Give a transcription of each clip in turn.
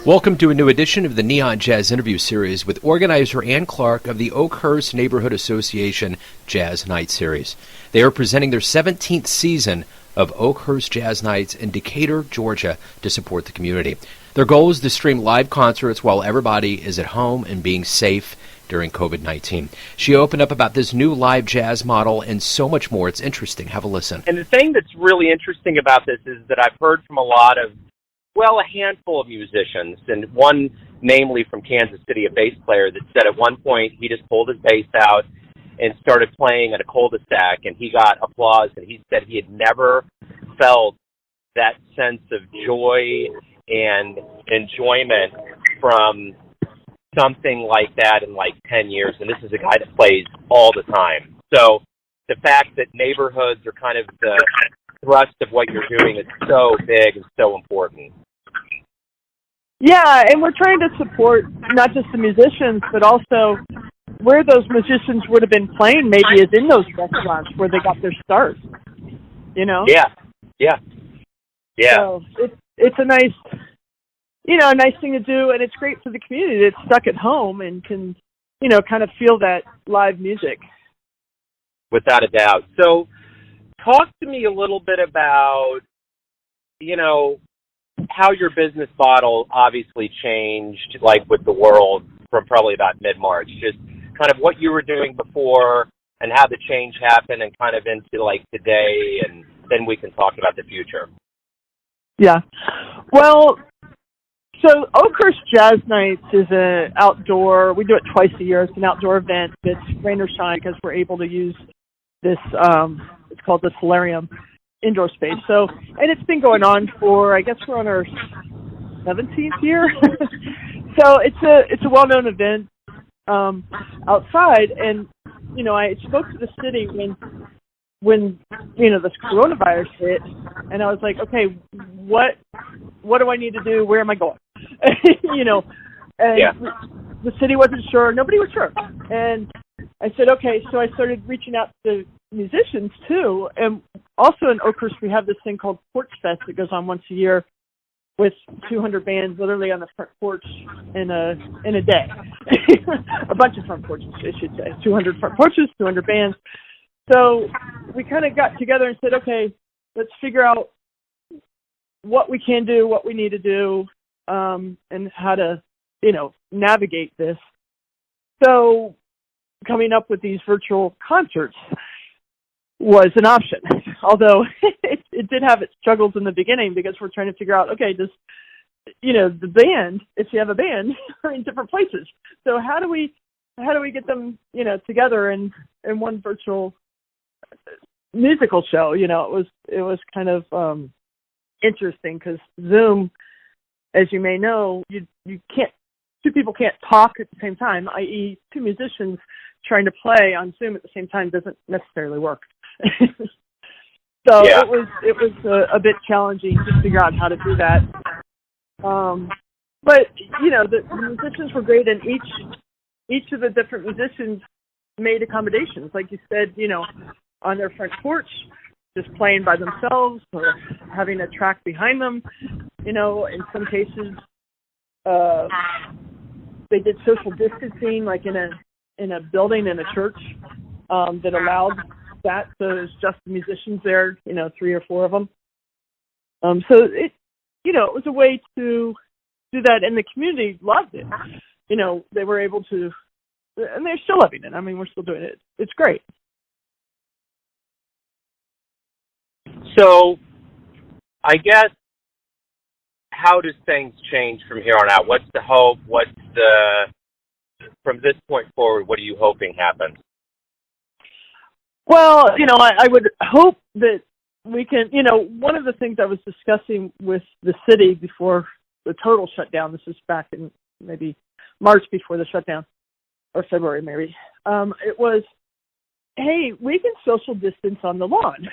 Welcome to a new edition of the Neon Jazz Interview Series with organizer Ann Clark of the Oakhurst Neighborhood Association Jazz Night Series. They are presenting their 17th season of Oakhurst Jazz Nights in Decatur, Georgia, to support the community. Their goal is to stream live concerts while everybody is at home and being safe during COVID-19. She opened up about this new live jazz model and so much more. It's interesting. Have a listen. And the thing that's really interesting about this is that I've heard from a handful of musicians, and one namely from Kansas City, a bass player that said at one point he just pulled his bass out and started playing at a cul-de-sac, and he got applause, and he said he had never felt that sense of joy and enjoyment from something like that in like 10 years, and this is a guy that plays all the time. So the fact that neighborhoods are kind of the thrust of what you're doing is so big and so important. Yeah, and we're trying to support not just the musicians, but also where those musicians would have been playing maybe is in those restaurants where they got their start, you know? Yeah. So it's a nice thing to do, and it's great for the community that's stuck at home and can, kind of feel that live music. Without a doubt. So talk to me a little bit about, how your business model obviously changed, like with the world from probably about mid-March. Just kind of what you were doing before and how the change happened and kind of into like today, and then we can talk about the future. Yeah. Well, so Oakhurst Jazz Nights is an outdoor, we do it twice a year. It's an outdoor event that's rain or shine because we're able to use this, it's called the Solarium indoor space. So, and it's been going on for, I guess we're on our 17th year. So it's a well-known event outside. And, I spoke to the city when this coronavirus hit, and I was like, okay, what do I need to do? Where am I going? And the city wasn't sure. Nobody was sure. And I said, okay, so I started reaching out to musicians too. And also in Oakhurst, we have this thing called Porch Fest that goes on once a year with 200 bands literally on the front porch in a day. A bunch of front porches, I should say. 200 front porches, 200 bands. So we kind of got together and said, okay, let's figure out what we can do, what we need to do, and how to, navigate this. So coming up with these virtual concerts was an option, although it did have its struggles in the beginning because we're trying to figure out, okay, does, the band, if you have a band, are in different places. So how do we get them, together in one virtual musical show? It was kind of interesting because Zoom, as you may know, you can't, two people can't talk at the same time, i.e. two musicians trying to play on Zoom at the same time doesn't necessarily work. So yeah. It was a bit challenging to figure out how to do that. But the musicians were great, and each of the different musicians made accommodations, like you said, on their front porch, just playing by themselves or having a track behind them. In some cases, they did social distancing, like in a building in a church that allowed that. So there's just the musicians there, 3 or 4 of them. So it was a way to do that, and the community loved it. They were able to, and they're still loving it. I mean, we're still doing it. It's great. So, I guess, how does things change from here on out? What's the hope? From this point forward, what are you hoping happens? Well, I would hope that we can, one of the things I was discussing with the city before the total shutdown, this is back in maybe March before the shutdown, or February maybe, it was, hey, we can social distance on the lawn,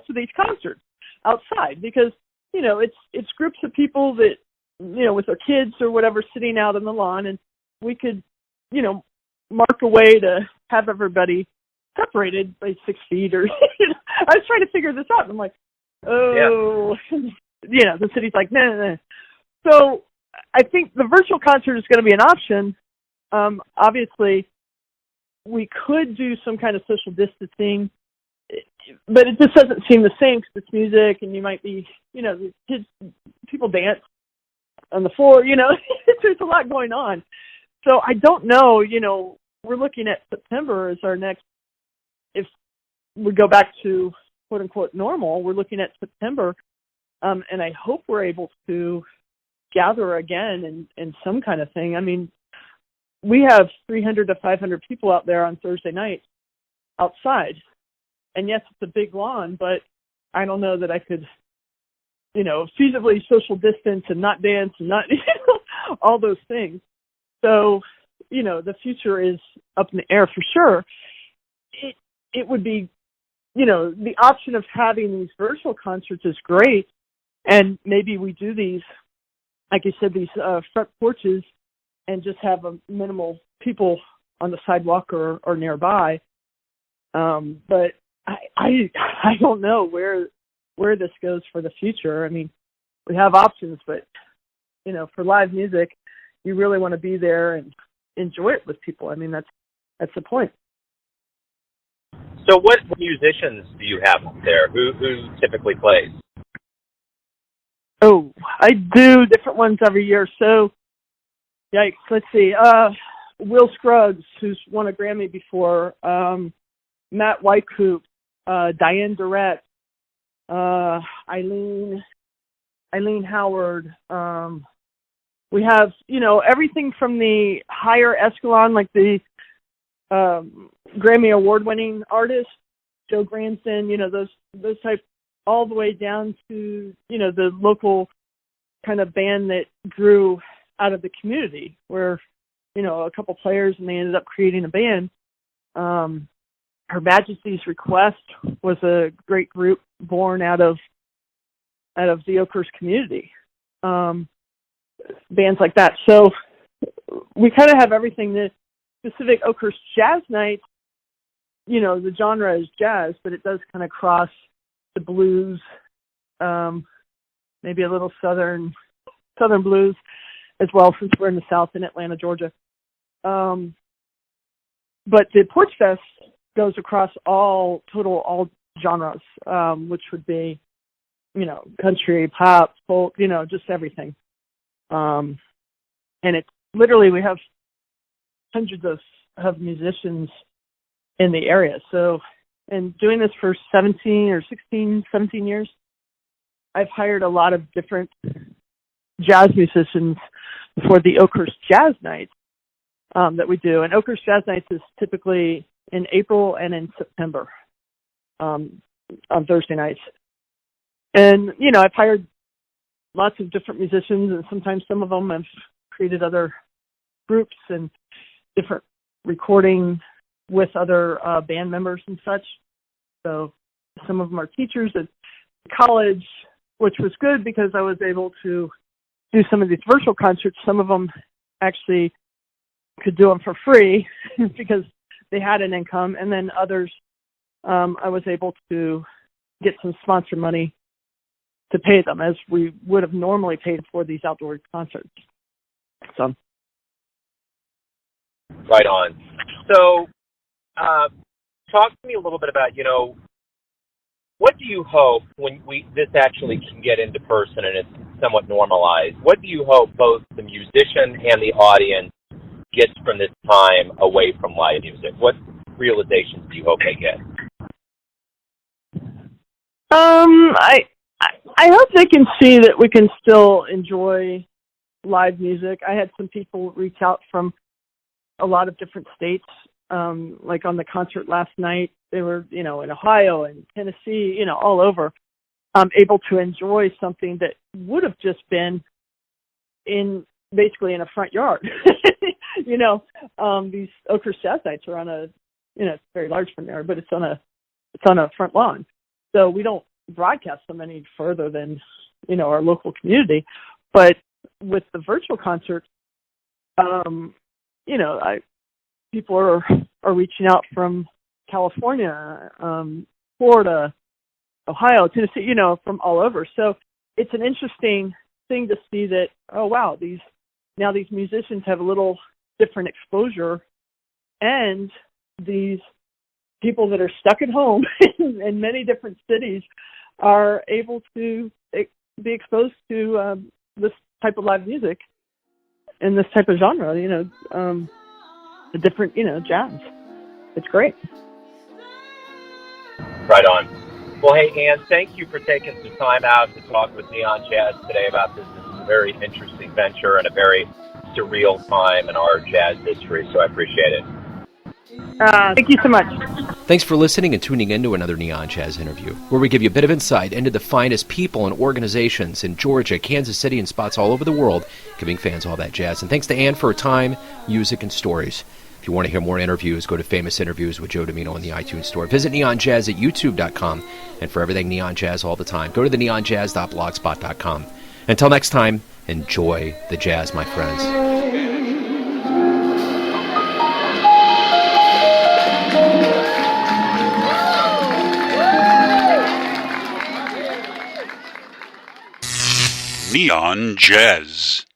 for these concerts outside, because, it's groups of people that, with their kids or whatever sitting out on the lawn, and we could, mark a way to have everybody separated by 6 feet or, I was trying to figure this out. And I'm like, oh, the city's like, nah. So I think the virtual concert is going to be an option. Obviously, we could do some kind of social distancing, but it just doesn't seem the same because it's music, and you might be, the kids, people dance on the floor, there's a lot going on. So I don't know, we're looking at September as our next, if we go back to quote unquote normal, we're looking at September. And I hope we're able to gather again and some kind of thing. I mean, we have 300 to 500 people out there on Thursday night outside. And yes, it's a big lawn, but I don't know that I could, feasibly social distance and not dance and not, all those things. So, the future is up in the air for sure. It would be, the option of having these virtual concerts is great. And maybe we do these, like you said, these front porches and just have a minimal people on the sidewalk or nearby. But I don't know where this goes for the future. I mean, we have options, but, for live music, you really want to be there and enjoy it with people. I mean, that's the point. So what musicians do you have up there? Who typically plays? Oh, I do different ones every year. So, yikes, let's see. Will Scruggs, who's won a Grammy before, Matt Whitecoop, Diane Durrett, Eileen Howard. We have, everything from the higher echelon, like the Grammy award-winning artists, Joe Granson, those type, all the way down to, the local kind of band that grew out of the community where, a couple players and they ended up creating a band. Her Majesty's Request was a great group born out of the Oakhurst community. Bands like that. So we kind of have everything. The specific Oakhurst Jazz Nights, the genre is jazz, but it does kind of cross the blues, maybe a little southern blues as well, since we're in the South in Atlanta, Georgia. But the Porch Fest goes across all genres, which would be, country, pop, folk, just everything. And it's literally, we have hundreds of musicians in the area. So, and doing this for 17 years, I've hired a lot of different jazz musicians for the Oakhurst Jazz Nights that we do. And Oakhurst Jazz Nights is typically in April and in September on Thursday nights. And, I've hired lots of different musicians, and sometimes some of them have created other groups and different recording with other band members and such. So some of them are teachers at college, which was good because I was able to do some of these virtual concerts. Some of them actually could do them for free because they had an income. And then others, I was able to get some sponsor money to pay them as we would have normally paid for these outdoor concerts. So. Right on. So, talk to me a little bit about, what do you hope when this actually can get into person and it's somewhat normalized? What do you hope both the musician and the audience gets from this time away from live music? What realizations do you hope they get? I hope they can see that we can still enjoy live music. I had some people reach out from a lot of different states, like on the concert last night. They were, in Ohio and Tennessee, all over, able to enjoy something that would have just been basically in a front yard. These Oakhurst Jazz Nights are on it's very large from there, but it's on a front lawn. So we don't broadcast them any further than, our local community. But with the virtual concerts, people are reaching out from California, Florida, Ohio, Tennessee, from all over. So it's an interesting thing to see that, oh, wow, these musicians have a little different exposure, and these people that are stuck at home in many different cities are able to be exposed to this type of live music and this type of genre, the different, jazz. It's great. Right on. Well, hey, Ann, thank you for taking some time out to talk with Neon Jazz today about this. This is a very interesting venture and a very surreal time in our jazz history, so I appreciate it. Thank you so much. Thanks for listening and tuning in to another Neon Jazz interview, where we give you a bit of insight into the finest people and organizations in Georgia, Kansas City, and spots all over the world, giving fans all that jazz. And thanks to Ann for her time, music, and stories. If you want to hear more interviews, go to Famous Interviews with Joe Domino in the iTunes Store. Visit Neon Jazz at youtube.com. And for everything Neon Jazz all the time, go to theneonjazz.blogspot.com. Until next time, enjoy the jazz, my friends. Neon Jazz.